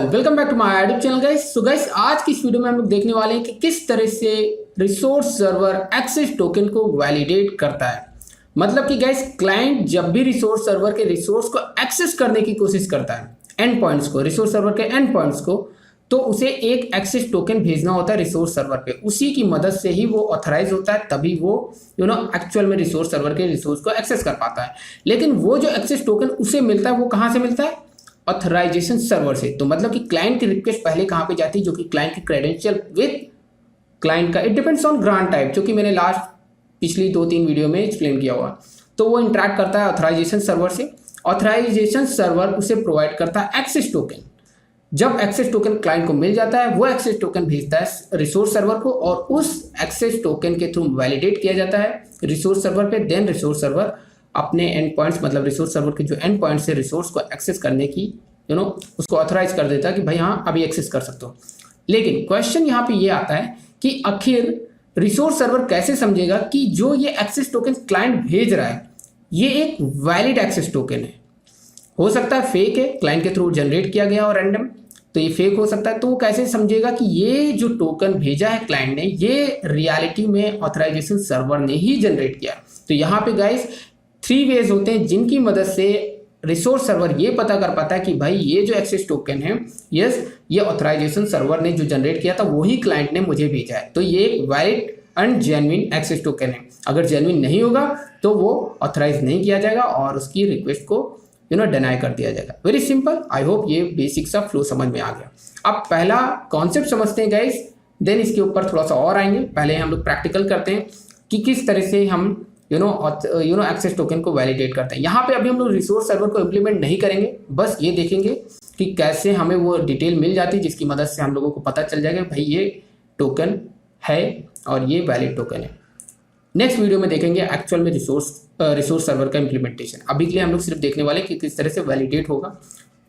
All, welcome back to my YouTube channel guys. So guys, आज की इस video में हम लोग देखने वाले हैं कि किस तरह से रिसोर्स सर्वर एक्सेस टोकन को वैलिडेट करता है। मतलब कि गाइस, क्लाइंट जब भी रिसोर्स सर्वर के रिसोर्स को एक्सेस करने की कोशिश करता है, एंड पॉइंट्स को, रिसोर्स सर्वर के एंड पॉइंट्स को, तो उसे एक एक्सेस टोकन भेजना होता है रिसोर्स सर्वर पे। उसी की मदद से ही वो ऑथराइज होता है, तभी वो एक्चुअल में रिसोर्स सर्वर के रिसोर्स को एक्सेस कर पाता है। लेकिन वो जो एक्सेस टोकन उसे मिलता है, वो कहाँ से मिलता है? ऑथराइजेशन सर्वर से। तो मतलब कि क्लाइंट की रिक्वेस्ट पहले कहाँ पे जाती है? जो कि क्लाइंट की क्रेडेंशियल विद क्लाइंट का, it depends on grant type, जो कि मैंने लास्ट पिछली 2-3 वीडियो में एक्सप्लेन किया हुआ। तो वो इंटरेक्ट करता है ऑथराइजेशन सर्वर से। ऑथराइजेशन सर्वर उसे प्रोवाइड करता है एक्सेस टोकन। जब एक्सेस टोकन क्लाइंट को मिल जाता है, वो एक्सेस टोकन भेजता है रिसोर्स सर्वर को, और उस एक्सेस टोकन के थ्रू वैलिडेट किया जाता है रिसोर्स सर्वर पे। देन रिसोर्स सर्वर अपने एंड पॉइंट्स, मतलब रिसोर्स सर्वर के जो एंड पॉइंट्स से रिसोर्स को एक्सेस करने की उसको ऑथराइज कर देता है कि भाई हाँ, अभी एक्सेस कर सकते हो। लेकिन क्वेश्चन यहाँ पे ये आता है कि आखिर रिसोर्स सर्वर कैसे समझेगा कि जो ये एक्सेस टोकन क्लाइंट भेज रहा है, ये एक वैलिड एक्सेस टोकन है। हो सकता है फेक है, क्लाइंट के थ्रू जनरेट किया गया और रैंडम, तो ये फेक हो सकता है। तो वो कैसे समझेगा कि ये जो टोकन भेजा है क्लाइंट ने, ये रियलिटी में ऑथराइजेशन सर्वर ने ही जनरेट किया? तो यहाँ पे गाइस 3 वेज होते हैं जिनकी मदद से रिसोर्स सर्वर ये पता कर पाता है कि भाई ये जो एक्सेस टोकन है, यस, ये ऑथराइजेशन सर्वर ने जो जनरेट किया था वही क्लाइंट ने मुझे भेजा है। तो ये एक valid and genuine access token है। अगर जेन्युइन नहीं होगा तो वो ऑथराइज नहीं किया जाएगा और उसकी रिक्वेस्ट को डिनाई कर दिया जाएगा। Very simple. आई होप ये बेसिक सा फ्लो समझ में आ गया। अब पहला कॉन्सेप्ट समझते हैं गाइस, देन इसके ऊपर थोड़ा सा और आएंगे। पहले हम लोग प्रैक्टिकल करते हैं कि किस तरह से हम एक्सेस टोकन को वैलिडेट करते हैं। यहाँ पे अभी हम लोग रिसोर्स सर्वर को इम्प्लीमेंट नहीं करेंगे, बस ये देखेंगे कि कैसे हमें वो डिटेल मिल जाती है जिसकी मदद से हम लोगों को पता चल जाएगा भाई ये टोकन है और ये वैलिड टोकन है। नेक्स्ट वीडियो में देखेंगे एक्चुअल में रिसोर्स सर्वर का इम्प्लीमेंटेशन। अभी के लिए हम लोग सिर्फ देखने वाले कि किस तरह से वैलिडेट होगा,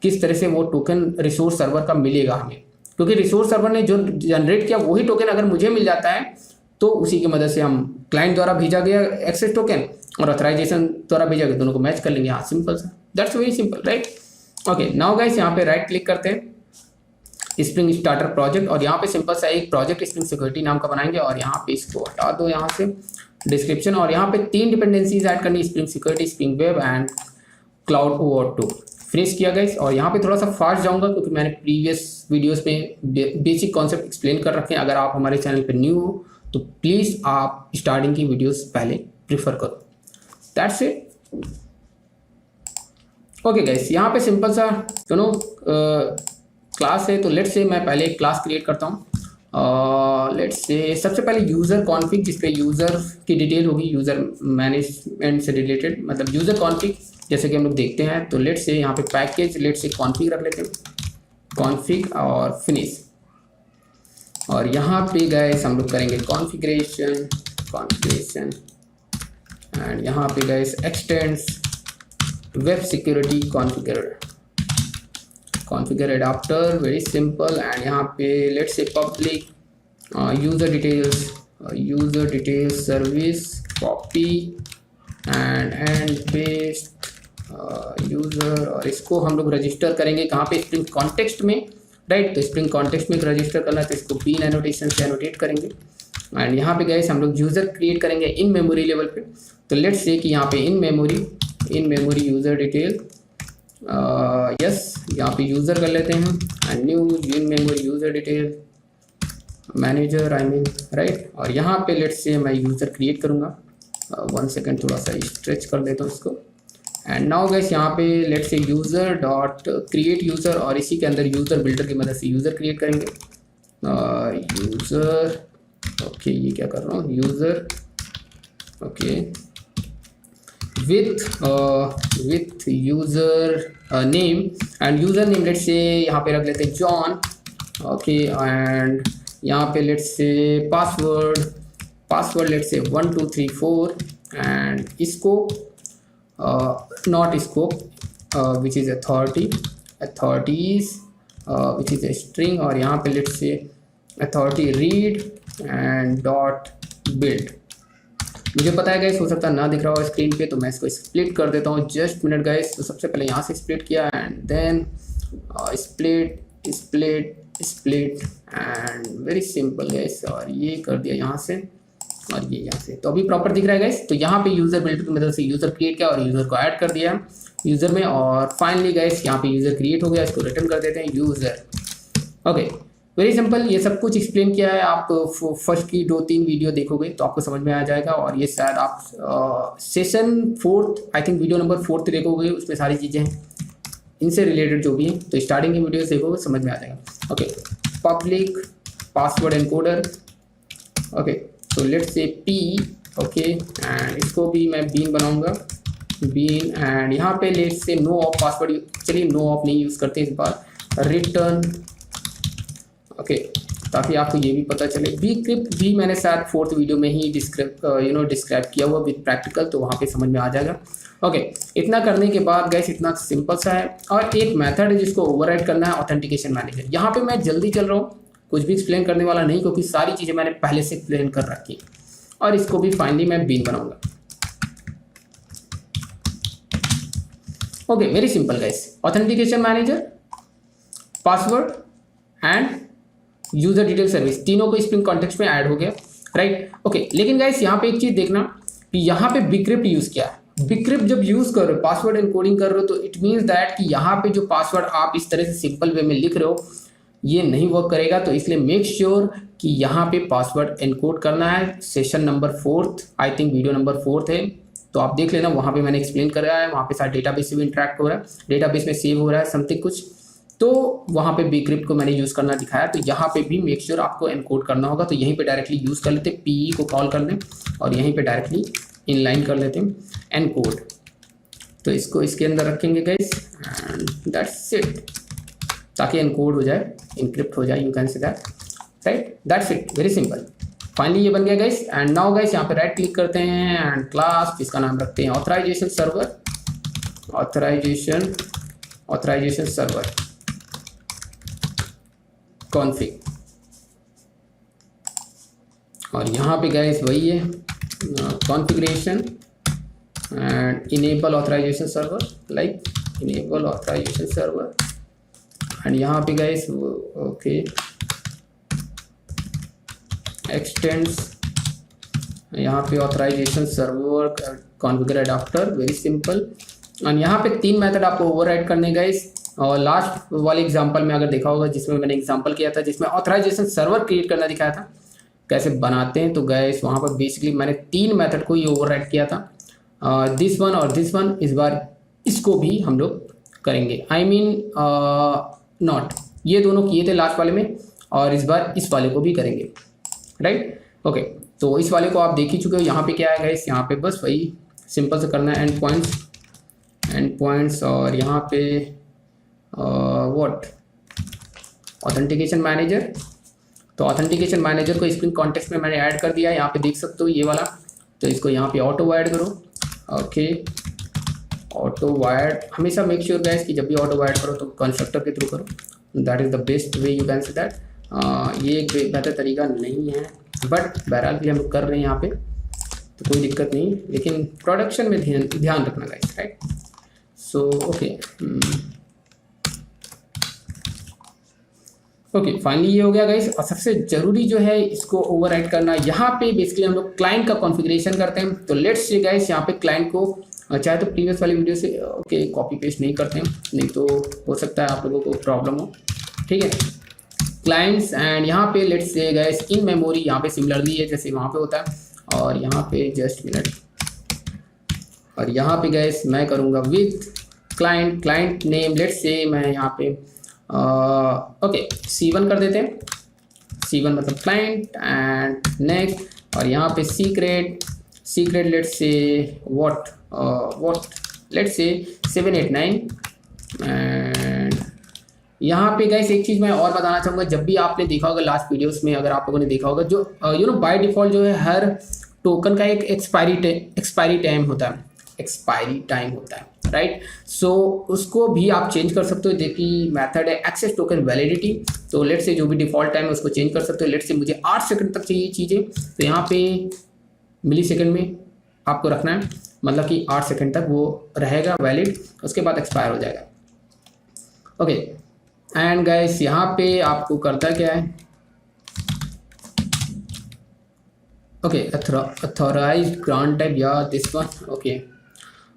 किस तरह से वो टोकन रिसोर्स सर्वर का मिलेगा हमें। क्योंकि रिसोर्स सर्वर ने जो जनरेट किया वही टोकन अगर मुझे मिल जाता है, तो उसी की मदद से हम क्लाइंट द्वारा भेजा गया एक्सेस टोकन और ऑथराइजेशन द्वारा भेजा गया, दोनों को मैच कर लेंगे। हाँ, सिंपल सा, that's very simple, right? Okay, now guys, यहाँ पे राइट क्लिक करते हैं स्प्रिंग स्टार्टर प्रोजेक्ट, और यहाँ पे सिंपल सा एक प्रोजेक्ट स्प्रिंग सिक्योरिटी नाम का बनाएंगे, और यहाँ पे इसको हटा दो यहाँ से डिस्क्रिप्शन, और यहाँ पे 3 डिपेंडेंसीज ऐड करनी, spring security, spring web and cloud OAuth 2। Finish किया गाइस, और यहाँ पे थोड़ा सा फास्ट जाऊँगा क्योंकि मैंने प्रीवियस वीडियोज़ में बेसिक कॉन्सेप्ट एक्सप्लेन कर रखे हैं। अगर आप हमारे चैनल पर न्यू हो तो प्लीज़ आप स्टार्टिंग की वीडियोस पहले प्रीफर करो। That's it. ओके गाइस, यहाँ पे सिंपल सा क्लास है। तो लेट्स से मैं पहले एक क्लास क्रिएट करता हूँ। लेट्स से सबसे पहले यूज़र कॉन्फिग, जिस पे यूज़र की डिटेल होगी, यूज़र मैनेजमेंट से रिलेटेड, मतलब यूज़र कॉन्फिग जैसे कि हम लोग देखते हैं। तो लेट्स से यहाँ पे पैकेज, लेट्स से कॉन्फिग रख लेते हैं, कॉन्फिग और फिनिश। और यहाँ पे गाइस हम लोग करेंगे कॉन्फ़िगरेशन एंड यहाँ पे guys extends web security configure adapter, very simple. And यहाँ पे let's say public user details service copy and paste user, और इसको हम लोग रजिस्टर करेंगे कहाँ पे? स्प्रिंग कॉन्टेक्स्ट में, राइट? तो स्प्रिंग कॉन्टेक्स्ट में रजिस्टर करना है, तो इसको बीन एनोटेशन से एनोटेट करेंगे। एंड यहाँ पे गाइस हम लोग यूज़र क्रिएट करेंगे इन मेमोरी लेवल पे। तो लेट्स से कि यहाँ पे in memory user detail, yes, यहाँ पे यूज़र कर लेते हैं and new in memory user detail manager, I mean, right? और यहाँ पे लेट्स से मैं यूज़र क्रिएट करूँगा। 1 सेकेंड, थोड़ा सा स्ट्रेच कर देता हूँ इसको। एंड नाउ गाइस यहाँ पे लेट्स से यूज़र डॉट क्रिएट यूज़र, और इसी के अंदर यूज़र बिल्डर की मदद से यूज़र क्रिएट करेंगे। यूज़र, ओके, ये क्या कर रहा हूँ, user, okay, with user name, end user name let's say यहाँ पे रख लेते हैं जॉन, ओके। एंड यहाँ पे लेट्स से पासवर्ड लेट्स से 1 2 3 4, एंड इसको not scope which is authorities which is a string, और यहाँ पे let's say authority read and dot build। मुझे पता है गाइस, हो सकता है ना दिख रहा हो स्क्रीन पे, तो मैं इसको स्प्लिट कर देता हूँ। Just minute guys. तो सबसे पहले यहाँ से स्प्लिट किया and then split split and very simple guys, और ये कर दिया यहाँ से और ये यहाँ से, तो अभी प्रॉपर दिख रहा है गाइस। तो यहाँ पे यूजर बिल्डर की मदद से यूजर क्रिएट किया और यूजर को ऐड कर दिया यूजर में, और फाइनली गाइस यहाँ पे यूजर क्रिएट हो गया, इसको रिटर्न कर देते हैं यूजर। ओके, वेरी सिंपल, ये सब कुछ एक्सप्लेन किया है। आप फर्स्ट की 2-3 वीडियो देखोगे तो आपको समझ में आ जाएगा, और ये शायद आप session 4 I think video number 4 देखोगे, उसमें सारी चीज़ें हैं इनसे रिलेटेड जो भी है, तो स्टार्टिंग की वीडियो देखोगे समझ में आ जाएगा। Okay, public password encoder, okay तो let's say P, okay and इसको भी मैं बीन बनाऊंगा, बीन एंड यहाँ पे let's say no op password, चलिए नो ऑफ नहीं यूज़ करते इस बार, रिटर्न, ओके ताकि आपको ये भी पता चले। bcrypt भी मैंने शायद 4th वीडियो में ही डिस्क्राइब किया हुआ विद प्रैक्टिकल, तो वहाँ पे समझ में आ जाएगा। ओके, इतना करने के बाद गाइस इतना सिंपल सा है, और एक मेथड है जिसको ओवरराइड करना है, ऑथेंटिकेशन मैनेजर। यहाँ पे मैं जल्दी चल रहा हूँ, कुछ भी एक्सप्लेन करने वाला नहीं, क्योंकि सारी चीज़ें मैंने पहले से एक्सप्लेन कर रखी है, और इसको भी फाइनली मैं बीन बनाऊंगा। Okay, very simple guys, authentication manager, password and user detail service, तीनों को स्प्रिंग कॉन्टेक्स्ट में ऐड हो गया, राइट। ओके, लेकिन गाइस यहाँ पे एक चीज देखना कि यहाँ पे bcrypt यूज किया है। bcrypt जब यूज कर रहे हो, पासवर्ड एनकोडिंग कर रहे हो, तो इट मीन्स दैट कि यहाँ पे जो पासवर्ड आप इस तरह से सिंपल वे में लिख रहे हो ये नहीं वर्क करेगा, तो इसलिए मेक श्योर कि यहाँ पे पासवर्ड एनकोड करना है। Session number 4 I think video number 4 है, तो आप देख लेना, वहाँ पे मैंने एक्सप्लेन करा है, वहाँ पे सारा डेटाबेस से भी इंटरेक्ट हो रहा है, डेटाबेस में सेव हो रहा है समथिंग कुछ, तो वहाँ पे bcrypt को मैंने यूज़ करना दिखाया। तो यहाँ पे भी मेक श्योर आपको एनकोड करना होगा, तो यहीं पे डायरेक्टली यूज़ कर लेते हैं, PE को कॉल कर दें और यहीं पे डायरेक्टली इनलाइन कर लेते हैं एनकोड। तो इसको इसके अंदर रखेंगे गाइस एंड दैट्स इट, ताकि एनकोड हो जाए, इनक्रिप्ट हो जाए, you can say that, right, that's it, very simple. Finally ये बन गया गाइस, एंड नाउ गाइस यहाँ पे राइट क्लिक करते हैं एंड क्लास, इसका नाम रखते हैं authorization server, authorization server config, और यहाँ पे गाइस वही है configuration and enable authorization server, like enable authorization server, and यहाँ पे गाइस ओके एक्सटेंड्स, यहाँ पे authorization server configure adapter, very simple. और यहाँ पे 3 मेथड आपको ओवरराइड करने गाइस, और लास्ट वाले एग्जांपल में अगर देखा होगा जिसमें मैंने एग्जांपल किया था, जिसमें ऑथराइजेशन सर्वर क्रिएट करना दिखाया था कैसे बनाते हैं, तो गाइस वहाँ पर बेसिकली मैंने 3 मेथड को ही ओवरराइड किया था, दिस वन और दिस वन। इस बार इसको भी हम लोग करेंगे, आई मीन नॉट, ये दोनों किए थे लास्ट वाले में, और इस बार इस वाले को भी करेंगे, राइट। ओके, तो इस वाले को आप देख ही चुके हो। यहाँ पे क्या है गाइस, यहाँ पे बस वही सिंपल से करना है, एंड पॉइंट्स, और यहाँ पे व्हाट ऑथेंटिकेशन मैनेजर। तो ऑथेंटिकेशन मैनेजर को स्प्रिंग कॉन्टेक्स्ट में मैंने ऐड कर दिया है, यहाँ पे देख सकते हो ये वाला, तो इसको यहाँ पे ऑटो ऐड करो। ओके, ऑटो वायर्ड, हमेशा मेक श्योर गाइस कि जब भी ऑटो वायर्ड करो तो कंस्ट्रक्टर के थ्रू करो, that is the best way, you can say that. ये एक बेहतर तरीका नहीं है, बट बहरहाल भी हम लोग कर रहे हैं यहाँ पे, तो कोई दिक्कत नहीं, लेकिन प्रोडक्शन में ध्यान रखना guys, right. So okay, finally ये हो गया गाइस। और सबसे ज़रूरी जो है इसको ओवरराइड करना, यहाँ पे बेसिकली हम लोग क्लाइंट का कॉन्फ़िगरेशन करते हैं। तो लेट्स से गाइस यहाँ पे क्लाइंट को चाहे तो प्रीवियस वाली वीडियो से ओके कॉपी पेस्ट नहीं करते हैं, नहीं तो हो सकता है आप लोगों को प्रॉब्लम हो, ठीक है। क्लाइंट्स एंड यहाँ पे लेट्स से गाइस इन मेमोरी, यहाँ पे सिमिलरली है जैसे वहाँ पे होता है, और यहाँ पे जस्ट मिनट, और यहाँ पे गाइस मैं करूँगा with client name, let's say मैं यहाँ पे ओके C1 कर देते हैं, C1 मतलब क्लाइंट एंड नेक्स्ट, और यहाँ पे secret let's say what let's say 789। And यहाँ पे गाइस एक चीज़ मैं और बताना चाहूँगा, जब भी आपने देखा होगा लास्ट वीडियोस में, अगर आप लोगों ने देखा होगा, जो बाय डिफ़ॉल्ट जो है हर टोकन का एक एक्सपायरी टाइम होता है, राइट। सो उसको भी आप चेंज कर सकते हो, देखिए मेथड है एक्सेस टोकन वैलिडिटी। तो लेट्स से जो भी डिफ़ॉल्ट टाइम है उसको चेंज कर सकते हो। लेट्स से मुझे 8 सेकंड तक चाहिए चीज़ें, तो यहाँ पे मिली सेकेंड में आपको रखना है, मतलब कि 8 सेकंड तक वो रहेगा वैलिड, उसके बाद एक्सपायर हो जाएगा। ओके, एंड गाइस यहाँ पे आपको करता क्या है, ओके अथोराइज्ड ग्रांट टाइप या this one,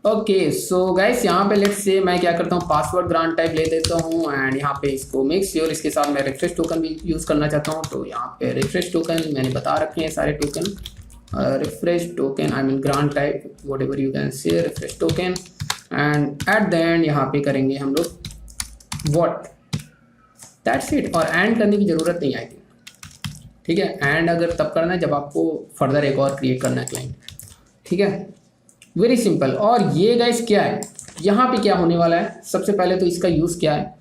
okay so guys यहाँ पे लेट्स से मैं क्या करता हूँ, पासवर्ड ग्रांट टाइप ले देता हूँ एंड यहाँ पे इसको मेक श्योर इसके साथ मैं रिफ्रेश टोकन भी यूज़ करना चाहता हूँ। तो यहाँ पे रिफ्रेश टोकन मैंने बता रखे हैं सारे token, refresh token I mean grant type what ever you can say refresh token and at the end यहाँ पे करेंगे हम लोग वॉट, दैट्स इट। और एंड करने की ज़रूरत नहीं आएगी, ठीक है। एंड अगर तब करना है जब आपको फर्दर एक और क्रिएट करना है क्लाइंट, ठीक है, वेरी सिंपल। और ये गाइस क्या है, यहाँ पे क्या होने वाला है, सबसे पहले तो इसका यूज़ क्या है।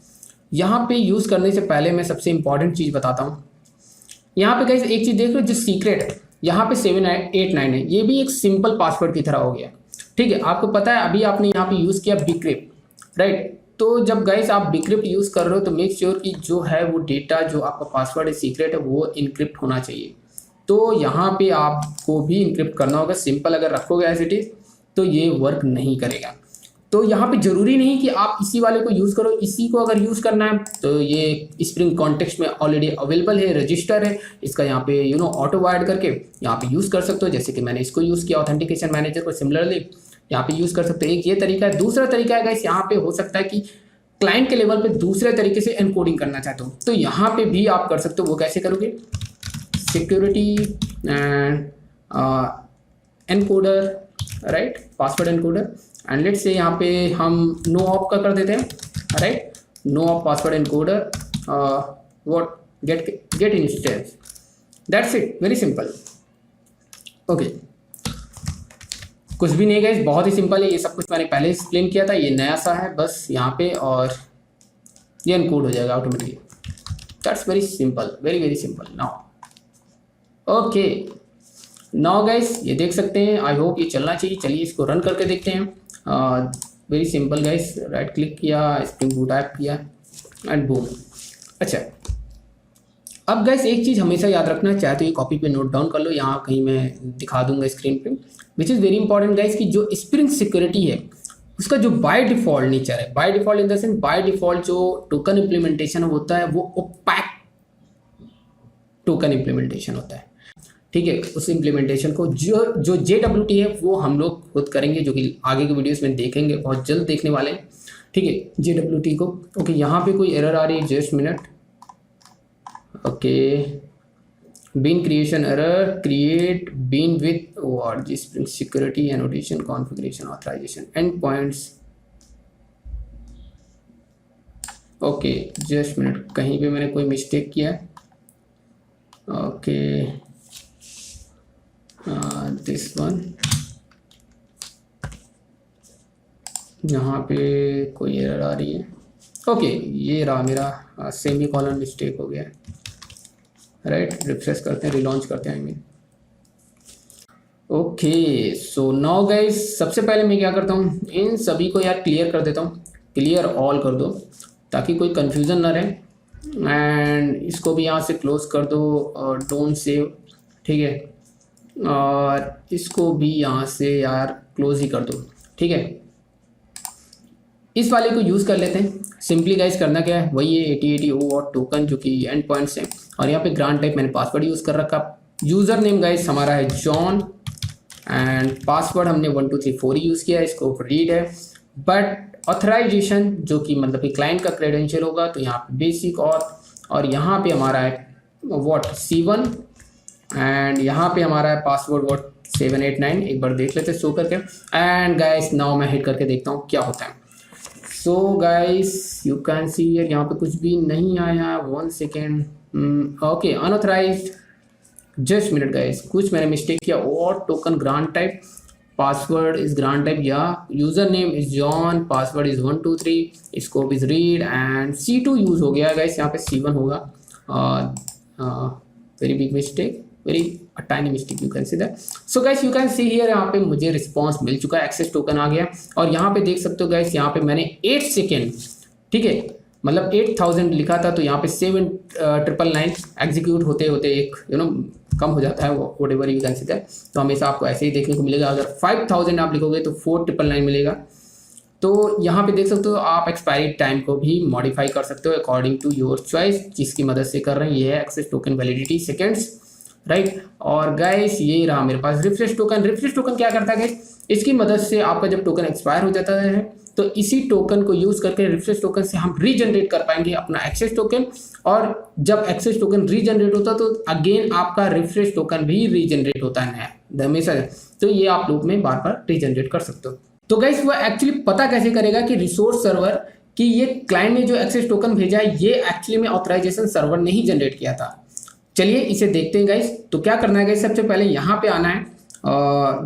यहाँ पे यूज़ करने से पहले मैं सबसे इंपॉर्टेंट चीज़ बताता हूँ। यहाँ पे गाइस एक चीज़ देख लो, जो सीक्रेट है यहाँ पे 789 है, ये भी एक सिंपल पासवर्ड की तरह हो गया, ठीक है। आपको पता है अभी आपने यहाँ पे यूज़ किया बिक्रिप्ट, राइट। तो जब गाइस आप बिक्रिप्ट यूज़ कर रहे हो तो मेक श्योर कि जो है वो डेटा जो आपका पासवर्ड है सीक्रेट है वो इनक्रिप्ट होना चाहिए। तो यहाँ पे आपको भी इनक्रिप्ट करना होगा। सिंपल अगर रखोगे एज इट इज़ तो ये वर्क नहीं करेगा। तो यहाँ पे ज़रूरी नहीं कि आप इसी वाले को यूज़ करो, इसी को अगर यूज़ करना है तो ये स्प्रिंग कॉन्टेक्स्ट में ऑलरेडी अवेलेबल है, रजिस्टर है इसका, यहाँ पे ऑटो वायर्ड करके यहाँ पे यूज़ कर सकते हो। जैसे कि मैंने इसको यूज़ किया ऑथेंटिकेशन मैनेजर को, सिमिलरली यहाँ पे यूज़ कर सकते हो। एक ये तरीका है। दूसरा तरीका है गाइस, यहाँ पे हो सकता है कि क्लाइंट के लेवल पे दूसरे तरीके से एनकोडिंग करना चाहते हो तो यहाँ पे भी आप कर सकते हो। वो कैसे करोगे, security and encoder, right, password encoder and let's say यहाँ पे हम नो ऑप का कर देते हैं, right, no op password encoder what get instance, that's it, very simple. Okay, कुछ भी नहीं गाइस, बहुत ही सिंपल है। ये सब कुछ मैंने पहले एक्सप्लेन किया था, ये नया सा है बस यहाँ पे, और ये एनकोड हो जाएगा automatically. That's very simple, very very simple. Now okay, now guys ये देख सकते हैं, आई होप ये चलना चाहिए। चलिए इसको रन करके देखते हैं। Very simple guys, right click किया, स्प्रिंग बूट ऐप किया एंड बूम। अच्छा, अब गाइस एक चीज़ हमेशा याद रखना, चाहे तो ये कॉपी पे नोट डाउन कर लो, यहाँ कहीं मैं दिखा दूंगा स्क्रीन पे, which is very important guys कि जो स्प्रिंग सिक्योरिटी है उसका जो बाय डिफ़ॉल्ट नेचर है, by default in the sense by default जो टोकन इम्प्लीमेंटेशन होता है वो ओपैक टोकन इम्प्लीमेंटेशन होता है, ठीक है। उस इम्प्लीमेंटेशन को जो JWT है वो हम लोग खुद करेंगे, जो कि आगे के वीडियोस में देखेंगे, बहुत जल्द देखने वाले हैं, ठीक है, JWT को। ओके, यहाँ पे कोई एरर आ रही है, just minute. Okay, bean creation error, create bean with what spring security annotation configuration authorization endpoints. Okay just minute, कहीं पे मैंने कोई मिस्टेक किया है। ओके दिस वन, यहाँ पे कोई एरर आ रही है। ओके, ये रहा मेरा सेमी कॉलन मिस्टेक हो गया है, राइट। रिफ्रेश करते हैं, रिलॉन्च करते हैं I mean. Okay so now guys, सबसे पहले मैं क्या करता हूँ, इन सभी को यार क्लियर कर देता हूँ, क्लियर ऑल कर दो ताकि कोई कंफ्यूजन ना रहे। एंड इसको भी यहाँ से क्लोज कर दो और डोंट सेव, ठीक है, और इसको भी यहाँ से यार क्लोज ही कर दो, ठीक है। इस वाले को यूज़ कर लेते हैं। सिंपली गाइस करना क्या है, वही है 8080 OAuth टोकन जो कि एंड पॉइंट्स हैं, और यहाँ पे ग्रांट टाइप मैंने पासवर्ड यूज़ कर रखा। यूज़र नेम गाइस हमारा है जॉन एंड पासवर्ड हमने 1234 यूज़ किया है, इसको रीड है। बट ऑथराइजेशन जो कि मतलब कि क्लाइंट का क्रेडेंशियल होगा तो यहाँ पे बेसिक और यहाँ पे हमारा है व्हाट C1 एंड यहाँ पे हमारा है पासवर्ड व्हाट 789। एक बार देख लेते शो करके। एंड गाइस नाउ मैं हिट करके देखता हूँ क्या होता है। So guys you can see यहाँ पे कुछ भी नहीं आया, 1 second. Okay unauthorized, just minute guys, कुछ मैंने मिस्टेक किया। और token grant type, password is grant type या user name is John, password is 123, scope is read and C2 use हो गया गाइस, यहाँ पे C1 होगा। Very big mistake, very tiny mistake you can see that. So guys you can see here, यहाँ पे मुझे response मिल चुका है, एक्सेस टोकन आ गया। और यहाँ पे देख सकते हो गाइस, यहाँ पे मैंने 8 सेकेंड, ठीक है, मतलब 8000 लिखा था तो यहाँ पे 7999 एग्जीक्यूट होते होते एक कम हो जाता है, वो whatever you can see that. तो हमेशा आपको ऐसे ही देखने को मिलेगा। अगर 5000 आप लिखोगे तो 4999 मिलेगा। तो यहाँ पे देख सकते हो आप एक्सपायरी टाइम को भी मॉडिफाई कर सकते हो अकॉर्डिंग टू योर चॉइस, जिसकी मदद से कर रहे हैं। ये है access token validity seconds, right. और गाइस ये रहा मेरे पास रिफ्रेश टोकन। रिफ्रेश टोकन क्या करता है गाइस, इसकी मदद से आपका जब टोकन एक्सपायर हो जाता है तो इसी टोकन को यूज करके रिफ्रेश टोकन से हम रीजनरेट कर पाएंगे अपना एक्सेस टोकन। और जब एक्सेस टोकन रीजनरेट होता है तो अगेन आपका रिफ्रेश टोकन भी रीजनरेट होता है हमेशा। तो ये आप लूप में बार बार रीजनरेट कर सकते हो। तो गाइस वो एक्चुअली पता कैसे करेगा कि रिसोर्स सर्वर कि ये क्लाइंट ने जो एक्सेस टोकन भेजा है ये एक्चुअली में ऑथराइजेशन सर्वर ने ही जनरेट किया था। चलिए इसे देखते हैं गाइस। तो क्या करना है गाइस, सबसे पहले यहाँ पे आना है,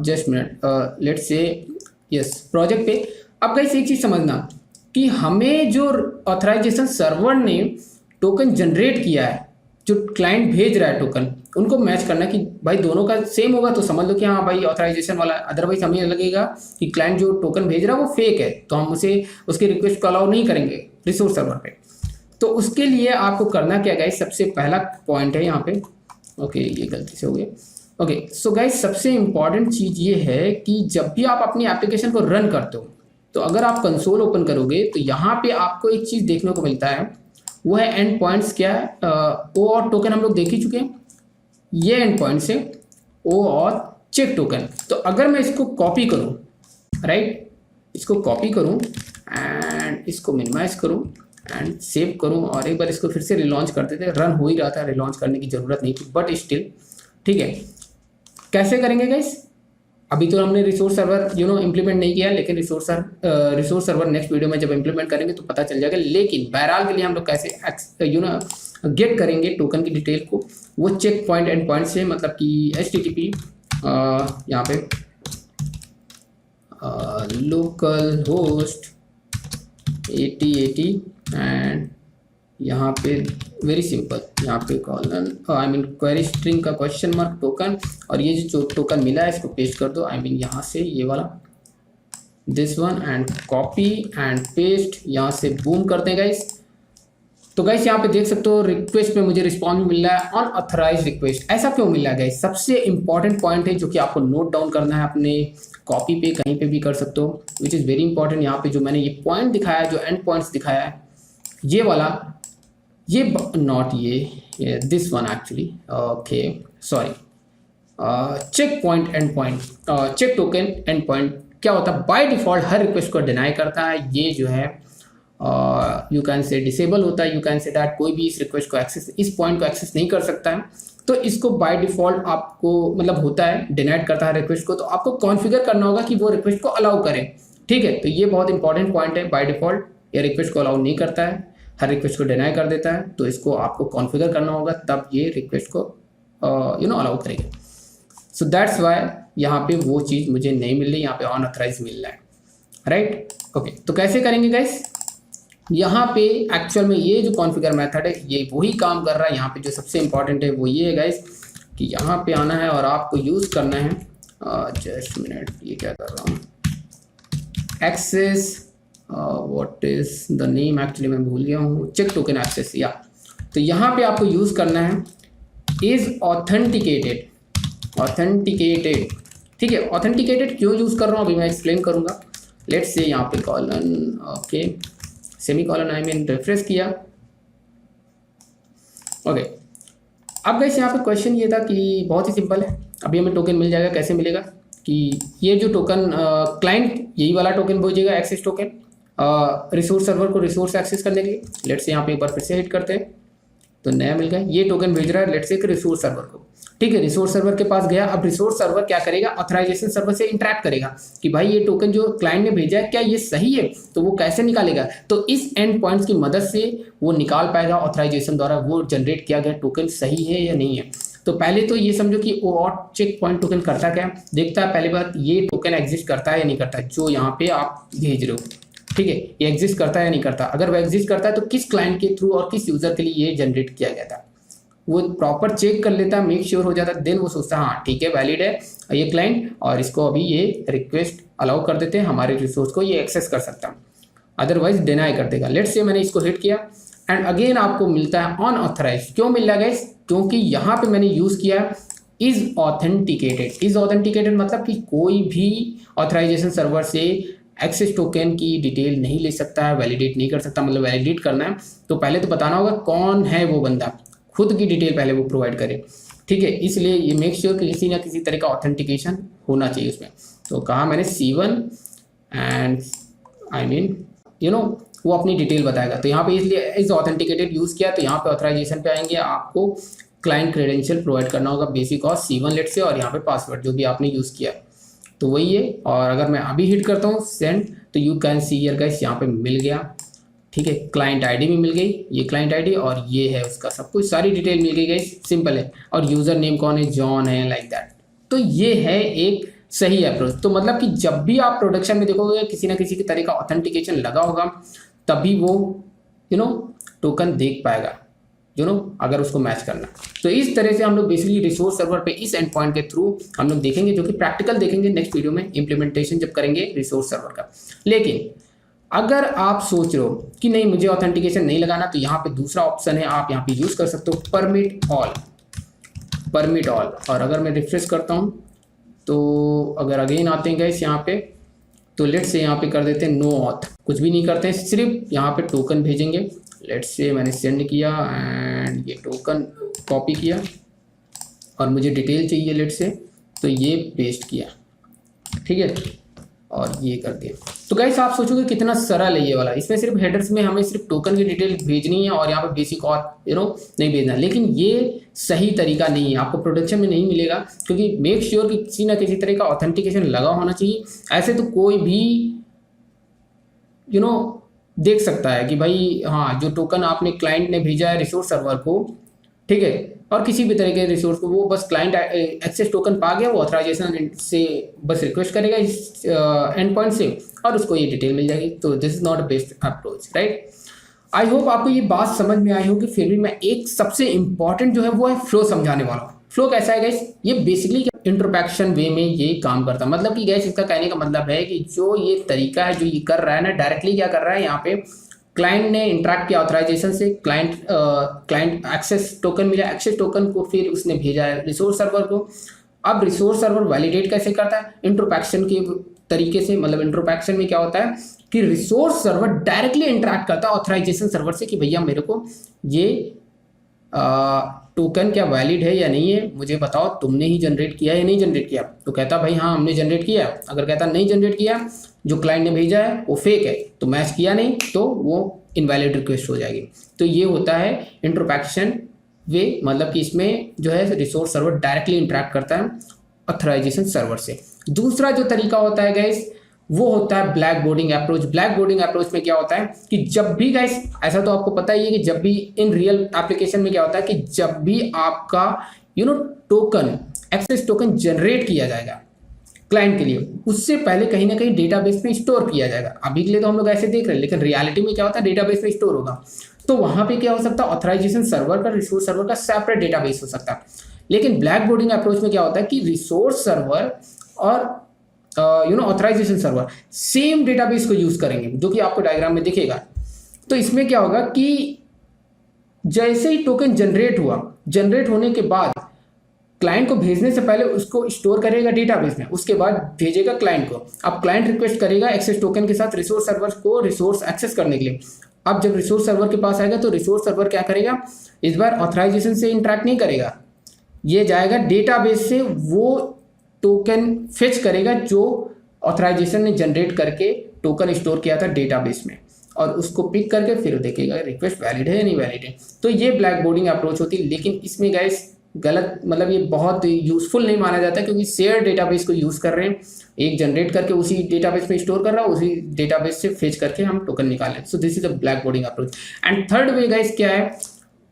just minute, let's say yes project पे। अब गाइस एक चीज समझना कि हमें जो ऑथराइजेशन सर्वर ने टोकन जनरेट किया है, जो क्लाइंट भेज रहा है टोकन, उनको मैच करना है कि भाई दोनों का सेम होगा तो समझ लो कि हाँ भाई ऑथराइजेशन वाला। अदरवाइज हमें लगेगा कि क्लाइंट जो टोकन भेज रहा है वो फेक है, तो हम उसे उसकी रिक्वेस्ट को अलाउ नहीं करेंगे रिसोर्स सर्वर पे। तो उसके लिए आपको करना क्या गाइस, सबसे पहला पॉइंट है यहाँ पे, ओके ये गलती से हो गया। ओके सो गाइस सबसे इंपॉर्टेंट चीज़ ये है कि जब भी आप अपनी एप्लीकेशन को रन करते हो तो अगर आप कंसोल ओपन करोगे तो यहाँ पे आपको एक चीज़ देखने को मिलता है, वो है एंड पॉइंट्स। क्या है, ओ और टोकन हम लोग देख ही चुके हैं। ये एंड पॉइंट्स है ओ और चेक टोकन। तो अगर मैं इसको कॉपी करूँ, राइट, इसको कॉपी करूँ एंड इसको मिनिमाइज करूँ एंड सेव करूँ और एक बार इसको फिर से रिलॉन्च कर देते हैं। रन हो ही रहा था, रिलॉन्च करने की ज़रूरत नहीं थी, बट स्टिल ठीक है। कैसे करेंगे गाइस, अभी तो हमने रिसोर्स सर्वर इंप्लीमेंट नहीं किया, लेकिन रिसोर्स सर्वर नेक्स्ट वीडियो में जब इंप्लीमेंट करेंगे तो पता चल जाएगा। लेकिन बहरहाल के लिए हम लोग कैसे गेट करेंगे टोकन की डिटेल को, वो चेक पॉइंट एंड पॉइंट से, मतलब कि HTTP यहाँ पे लोकल होस्ट 8080 एंड यहाँ पे वेरी सिंपल, यहाँ पे कॉलन क्वेरी स्ट्रिंग का क्वेश्चन मार्क टोकन, और ये जो टोकन मिला है इसको पेस्ट कर दो। यहाँ से ये वाला this one and copy and paste, यहाँ से बूम करते हैं गाइस। तो गाइस यहाँ पे देख सकते हो रिक्वेस्ट में मुझे रिस्पॉन्स मिल रहा है अनऑथराइज्ड रिक्वेस्ट। ऐसा क्यों मिल रहा है गाइस, सबसे इंपॉर्टेंट पॉइंट है जो कि आपको नोट डाउन करना है अपने कॉपी पे, कहीं पे भी कर सकते हो, विच इज़ वेरी इंपॉर्टेंट। यहाँ पे जो मैंने ये पॉइंट दिखाया है, जो एंड पॉइंट्स दिखाया है, ये वाला, ये नॉट ये this one actually, okay sorry, check point endpoint, check token endpoint क्या होता है, बाय डिफॉल्ट हर रिक्वेस्ट को डिनाई करता है। ये जो है यू कैन से डिसेबल होता है, यू कैन से दैट कोई भी इस रिक्वेस्ट को एक्सेस, इस पॉइंट को एक्सेस नहीं कर सकता है। तो इसको बाय डिफॉल्ट आपको मतलब होता है, डिनाइड करता है रिक्वेस्ट को, तो आपको कॉन्फ़िगर करना होगा कि वो रिक्वेस्ट को अलाउ करे, ठीक है। तो ये बहुत इंपॉर्टेंट पॉइंट है, बाय डिफॉल्ट ये रिक्वेस्ट को अलाउ नहीं करता है, हर रिक्वेस्ट को डिनाई कर देता है। तो इसको आपको कॉन्फ़िगर करना होगा, तब ये रिक्वेस्ट को अलाउ करेगा। सो दैट्स वाई यहाँ पे वो चीज़ मुझे नहीं मिल रही, यहाँ पे अनऑथराइज मिल रहा है, राइट। ओके तो कैसे करेंगे गाइस, यहाँ पे एक्चुअल में ये जो कॉन्फ़िगर मेथड है ये वही काम कर रहा है। यहाँ पे जो सबसे इंपॉर्टेंट है वो ये है गाइस कि यहाँ पे आना है और आपको यूज़ करना है, जस्ट मिनट, ये क्या कर रहा हूँ, access, what is the name, actually मैं भूल गया हूँ, चेक टोकन एक्सेस, या तो यहाँ पे आपको यूज़ करना है इज ऑथेंटिकेटेड, ठीक है। ऑथेंटिकेटेड क्यों यूज़ कर रहा हूँ अभी मैं एक्सप्लेन करूँगा। लेट्स से यहाँ पे colon, okay semi colon refresh किया, ओके। अब गाइस यहाँ पे क्वेश्चन ये था कि बहुत ही सिंपल है, अभी हमें टोकन मिल जाएगा। कैसे मिलेगा कि ये जो टोकन क्लाइंट यही वाला टोकन भेजेगा, एक्सेस टोकन, रिसोर्स सर्वर को रिसोर्स एक्सेस करने के लिए। लेट्स से यहाँ पे एक बार फिर से हिट करते हैं तो नया मिल गया, ये टोकन भेज रहा है लेट्स से एक रिसोर्स सर्वर को, ठीक है। रिसोर्स सर्वर के पास गया, अब रिसोर्स सर्वर क्या करेगा, ऑथराइजेशन सर्वर से इंटरेक्ट करेगा कि भाई ये टोकन जो क्लाइंट ने भेजा है क्या ये सही है, तो वो कैसे निकालेगा, तो इस एंड पॉइंट्स की मदद से वो निकाल पाएगा ऑथराइजेशन द्वारा वो जनरेट किया गया टोकन सही है या नहीं है। तो पहले तो ये समझो कि वो और चेक पॉइंट टोकन करता क्या, देखता है पहली बात ये टोकन एग्जिस्ट करता है या नहीं करता है, जो यहाँ पे आप भेज रहे हो, ठीक है, ये एग्जिस्ट करता है या नहीं करता। अगर वह एग्जिस्ट करता है तो किस क्लाइंट के थ्रू और किस यूजर के लिए ये जनरेट किया गया था, वो प्रॉपर चेक कर लेता है, मेक श्योर हो जाता है, देन वो सोचता है हाँ ठीक है वैलिड है ये क्लाइंट, और इसको अभी ये रिक्वेस्ट अलाउ कर देते हैं, हमारे रिसोर्स को ये एक्सेस कर सकता है, अदरवाइज डिनाई कर देगा। लेट्स से मैंने इसको हिट किया एंड अगेन आपको मिलता है अनऑथराइज्ड। क्यों मिल रहा है गाइस, क्योंकि यहाँ पे मैंने यूज किया इज ऑथेंटिकेटेड। इज ऑथेंटिकेटेड मतलब कि कोई भी ऑथराइजेशन सर्वर से एक्सेस टोकन की डिटेल नहीं ले सकता है, वैलिडेट नहीं कर सकता। मतलब वैलिडेट करना है तो पहले तो बताना होगा कौन है वो बंदा, खुद की डिटेल पहले वो प्रोवाइड करे, ठीक है। इसलिए ये मेक श्योर कि किसी ना किसी तरह का ऑथेंटिकेशन होना चाहिए उसमें। तो कहा मैंने C1 एंड आई मीन वो अपनी डिटेल बताएगा। तो यहाँ पे इसलिए इस ऑथेंटिकेटेड यूज़ किया, तो यहाँ पे ऑथराइजेशन पे आएंगे, आपको क्लाइंट क्रेडेंशियल प्रोवाइड करना होगा, बेसिक और C1 लेट से, और यहाँ पे पासवर्ड जो भी आपने यूज़ किया तो वही है। और अगर मैं अभी हिट करता हूँ सेंड, तो you can see here guys यहाँ पे मिल गया, ठीक है। क्लाइंट आईडी भी मिल गई, ये क्लाइंट आईडी और ये है उसका सब कुछ, सारी डिटेल मिल गई गाइस, सिंपल है। और यूज़र नेम कौन है, जॉन है, लाइक दैट। तो ये है एक सही अप्रोच। तो मतलब कि जब भी आप प्रोडक्शन में देखोगे किसी ना किसी तरह का ऑथेंटिकेशन लगा होगा, तभी वो टोकन देख पाएगा, अगर उसको मैच करना। तो इस तरह से हम लोग बेसिकली रिसोर्स सर्वर पे इस एंड पॉइंट के थ्रू हम लोग देखेंगे, जो कि प्रैक्टिकल देखेंगे नेक्स्ट वीडियो में, इंप्लीमेंटेशन जब करेंगे रिसोर्स सर्वर का। लेकिन अगर आप सोच रहे हो कि नहीं मुझे ऑथेंटिकेशन नहीं लगाना, तो यहाँ पे दूसरा ऑप्शन है, आप यहाँ पे यूज कर सकते हो परमिट ऑल। और अगर मैं रिफ्रेश करता हूँ तो अगर अगेन आते हैं गाइस यहाँ पे, तो लेट्स से यहाँ पे कर देते हैं नो ऑथ, कुछ भी नहीं करते हैं, सिर्फ यहाँ पे टोकन भेजेंगे। लेट्स से मैंने सेंड किया एंड ये टोकन कॉपी किया और मुझे डिटेल चाहिए लेट्स से, तो ये पेस्ट किया, ठीक है, और ये कर दिया। तो गाइस आप सोचोगे कितना सरल है ये वाला, इसमें सिर्फ हेडर्स में हमें सिर्फ टोकन की डिटेल भेजनी है और यहाँ पे बेसिक और नहीं भेजना। लेकिन ये सही तरीका नहीं है, आपको प्रोडक्शन में नहीं मिलेगा, क्योंकि मेक श्योर कि किसी ना किसी तरह का ऑथेंटिकेशन लगा होना चाहिए। ऐसे तो कोई भी देख सकता है कि भाई हाँ जो टोकन आपने क्लाइंट ने भेजा है रिसोर्स सर्वर को, ठीक है, और किसी भी तरह के रिसोर्स को, वो बस क्लाइंट एक्सेस टोकन पा गया, वो ऑथराइजेशन से बस रिक्वेस्ट करेगा इस एंड पॉइंट से और उसको ये डिटेल मिल जाएगी। तो this is not a best approach, right. I hope आपको ये बात समझ में आई होगी। फिर भी मैं एक सबसे इंपॉर्टेंट जो है वो है फ्लो समझाने वाला हूँ। फ्लो कैसा है गाइस, ये बेसिकली इंट्रोपैक्शन वे में ये काम करता है। मतलब कि गाइस इसका कहने का मतलब है कि जो ये तरीका है जो ये कर रहा है ना, डायरेक्टली क्या कर रहा है, यहाँ पे क्लाइंट ने इंटरेक्ट किया ऑथराइजेशन से, क्लाइंट एक्सेस टोकन मिला, एक्सेस टोकन को फिर उसने भेजा है रिसोर्स सर्वर को। अब रिसोर्स सर्वर वैलिडेट कैसे करता है, इंट्रोपैक्शन के तरीके से। मतलब इंट्रोपैक्शन में क्या होता है कि रिसोर्स सर्वर डायरेक्टली इंटरेक्ट करता है ऑथराइजेशन सर्वर से कि भैया मेरे को ये टोकन क्या वैलिड है या नहीं है, मुझे बताओ, तुमने ही जनरेट किया है या नहीं जनरेट किया। तो कहता भाई हाँ हमने जनरेट किया। अगर कहता नहीं जनरेट किया, जो क्लाइंट ने भेजा है वो फेक है, तो मैच किया नहीं, तो वो इनवैलिड रिक्वेस्ट हो जाएगी। तो ये होता है इंट्रोपैक्शन वे। मतलब कि इसमें जो है रिसोर्स सर्वर डायरेक्टली इंटरेक्ट करता है ऑथराइजेशन सर्वर से। दूसरा जो तरीका होता है गाइस वो होता है black boarding approach. Black boarding approach में क्या होता है कि जब भी गाइस, ऐसा तो आपको पता ही है कि जब भी इन रियल एप्लीकेशन में क्या होता है कि जब भी आपका टोकन एक्सेस टोकन जनरेट किया जाएगा क्लाइंट के लिए, उससे पहले कहीं ना कहीं डेटाबेस में स्टोर किया जाएगा। अभी के लिए तो हम लोग ऐसे देख रहे हैं, लेकिन रियलिटी में क्या होता है डेटाबेस में स्टोर होगा। तो वहां पे क्या हो सकता है, ऑथराइजेशन सर्वर का, रिसोर्स सर्वर का सेपरेट डेटाबेस हो सकता है। लेकिन ब्लैक बोर्डिंग अप्रोच में क्या होता है कि रिसोर्स सर्वर और ऑथराइजेशन सर्वर सेम डेटाबेस को यूज करेंगे, जो कि आपको डायग्राम में दिखेगा। तो इसमें क्या होगा कि जैसे ही टोकन जनरेट हुआ, जनरेट होने के बाद क्लाइंट को भेजने से पहले उसको स्टोर करेगा डेटाबेस में, उसके बाद भेजेगा क्लाइंट को। अब क्लाइंट रिक्वेस्ट करेगा एक्सेस टोकन के साथ रिसोर्स सर्वर को रिसोर्स एक्सेस करने के लिए। अब जब रिसोर्स सर्वर के पास आएगा तो रिसोर्स सर्वर क्या करेगा, इस बार ऑथराइजेशन से इंटरेक्ट नहीं करेगा, ये जाएगा डेटाबेस से वो टोकन फेच करेगा जो ऑथराइजेशन ने जनरेट करके टोकन स्टोर किया था डेटाबेस में, और उसको पिक करके फिर देखेगा रिक्वेस्ट वैलिड है या नहीं वैलिड है। तो ये ब्लैक बोर्डिंग अप्रोच होती है। लेकिन इसमें गाइस गलत, मतलब ये बहुत यूजफुल नहीं माना जाता, क्योंकि शेयर डेटाबेस को यूज कर रहे हैं, एक जनरेट करके उसी डेटाबेस में स्टोर कर रहा है, उसी डेटाबेस से फेच करके हम टोकन निकालें। So this is a black boarding approach. And third way guys क्या है,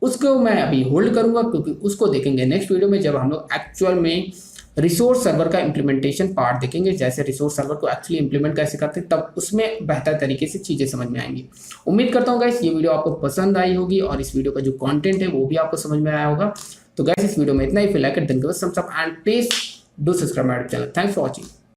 उसको मैं अभी होल्ड करूंगा, क्योंकि उसको देखेंगे नेक्स्ट वीडियो में, जब हम लोग एक्चुअल में रिसोर्स सर्वर का इंप्लीमेंटेशन पार्ट देखेंगे, जैसे रिसोर्स सर्वर को एक्चुअली इंप्लीमेंट कैसे करते हैं, तब उसमें बेहतर तरीके से चीजें समझ में आएंगी। उम्मीद करता हूँ गाइस ये वीडियो आपको पसंद आई होगी और इस वीडियो का जो कंटेंट है वो भी आपको समझ में आया होगा। तो गाइस इस वीडियो में इतना ही। फिर like it, then give us thumbs up and please do subscribe my channel. Thanks for watching.